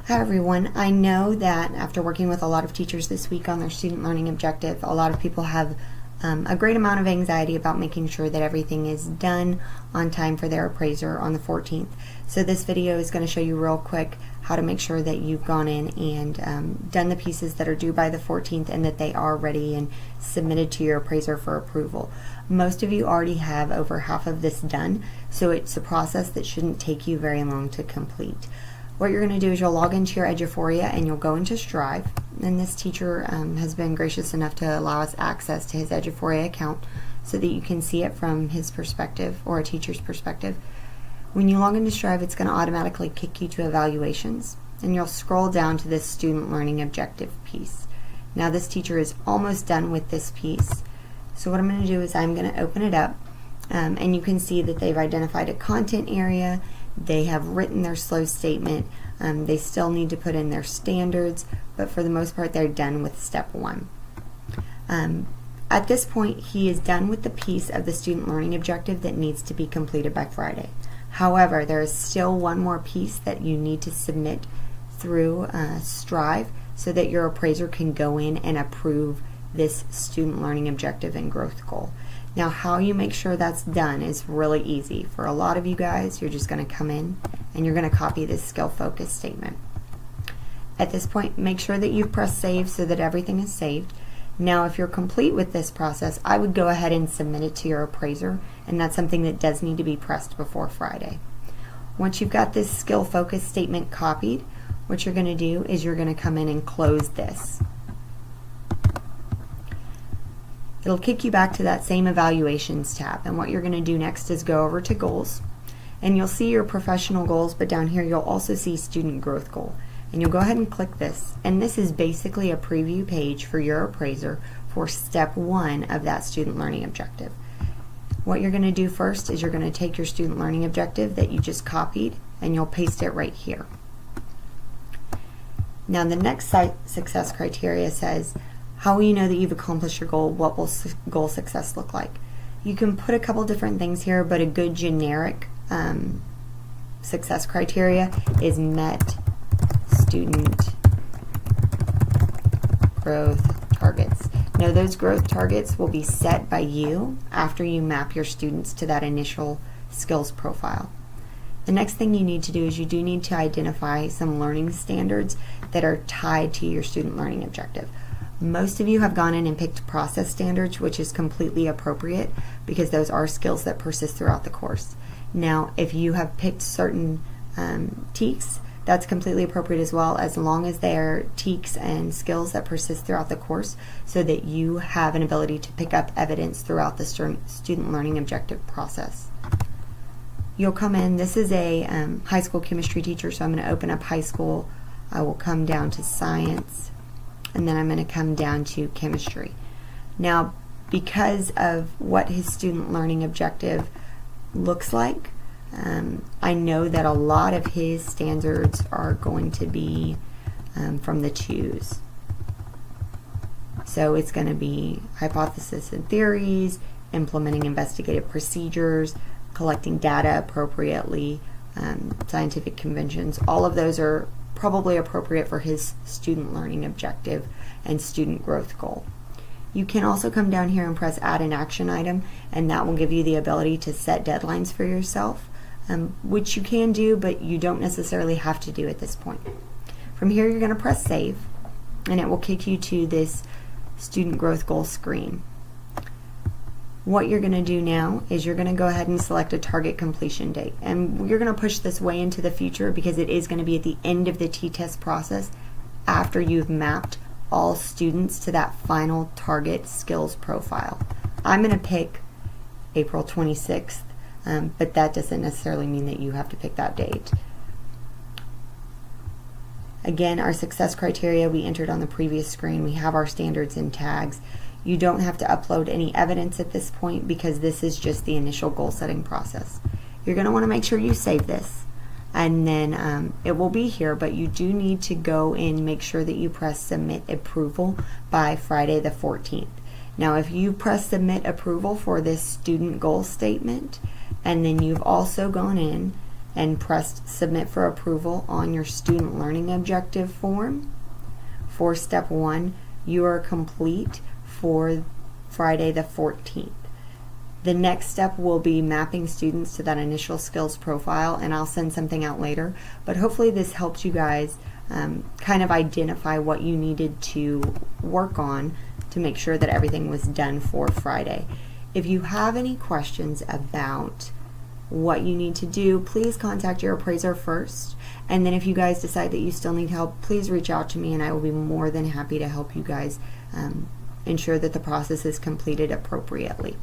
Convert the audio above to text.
Hi everyone. I know that after working with a lot of teachers this week on their student learning objective, a lot of people have a great amount of anxiety about making sure that everything is done on time for their appraiser on the 14th. So this video is going to show you real quick how to make sure that you've gone in and done the pieces that are due by the 14th and that they are ready and submitted to your appraiser for approval. Most of you already have over half of this done, so it's a process that shouldn't take you very long to complete. What you're going to do is you'll log into your Eduphoria and you'll go into Strive. And this teacher has been gracious enough to allow us access to his Eduphoria account so that you can see it from his perspective or a teacher's perspective. When you log into Strive, it's going to automatically kick you to evaluations, and you'll scroll down to this student learning objective piece. Now this teacher is almost done with this piece. So what I'm going to do is I'm going to open it up, and you can see that they've identified a content area. They have written their SLO statement. They still need to put in their standards, but for the most part they're done with step one. At this point, he is done with the piece of the student learning objective that needs to be completed by Friday. However, there is still one more piece that you need to submit through Strive so that your appraiser can go in and approve this student learning objective and growth goal. Now, how you make sure that's done is really easy. For a lot of you guys, you're just going to come in and you're going to copy this skill focus statement. At this point, make sure that you've pressed save so that everything is saved. Now, if you're complete with this process, I would go ahead and submit it to your appraiser, and that's something that does need to be pressed before Friday. Once you've got this skill focus statement copied, what you're going to do is you're going to come in and close this. It'll kick you back to that same evaluations tab, and what you're going to do next is go over to goals, and you'll see your professional goals, but down here you'll also see student growth goal, and you'll go ahead and click this, and this is basically a preview page for your appraiser for step one of that student learning objective. What you're going to do first is you're going to take your student learning objective that you just copied and you'll paste it right here. Now the next success criteria says, how will you know that you've accomplished your goal? What will goal success look like? You can put a couple different things here, but a good generic success criteria is met student growth targets. Now those growth targets will be set by you after you map your students to that initial skills profile. The next thing you need to do is you do need to identify some learning standards that are tied to your student learning objective. Most of you have gone in and picked process standards, which is completely appropriate because those are skills that persist throughout the course. Now, if you have picked certain TEKs, that's completely appropriate as well, as long as they're TEKs and skills that persist throughout the course so that you have an ability to pick up evidence throughout the student learning objective process. You'll come in, this is a high school chemistry teacher, so I'm going to open up high school. I will come down to science, and then I'm going to come down to chemistry. Now, because of what his student learning objective looks like, I know that a lot of his standards are going to be from the twos. So it's going to be hypothesis and theories, implementing investigative procedures, collecting data appropriately, scientific conventions. All of those are probably appropriate for his student learning objective and student growth goal. You can also come down here and press add an action item, and that will give you the ability to set deadlines for yourself, which you can do, but you don't necessarily have to do at this point. From here you're going to press save, and it will kick you to this student growth goal screen. What you're going to do now is you're going to go ahead and select a target completion date, and you're going to push this way into the future because it is going to be at the end of the t-test process after you've mapped all students to that final target skills profile. I'm going to pick April 26th, but that doesn't necessarily mean that you have to pick that date. Again, our success criteria we entered on the previous screen. We have our standards and tags. You don't have to upload any evidence at this point because this is just the initial goal setting process. You're going to want to make sure you save this, and then it will be here, but you do need to go and make sure that you press submit approval by Friday the 14th. Now if you press submit approval for this student goal statement, and then you've also gone in and pressed submit for approval on your student learning objective form. For step 1, you are complete for Friday the 14th. The next step will be mapping students to that initial skills profile, and I'll send something out later, but hopefully this helps you guys kind of identify what you needed to work on to make sure that everything was done for Friday. If you have any questions about what you need to do, please contact your appraiser first, and then if you guys decide that you still need help, please reach out to me and I will be more than happy to help you guys ensure that the process is completed appropriately.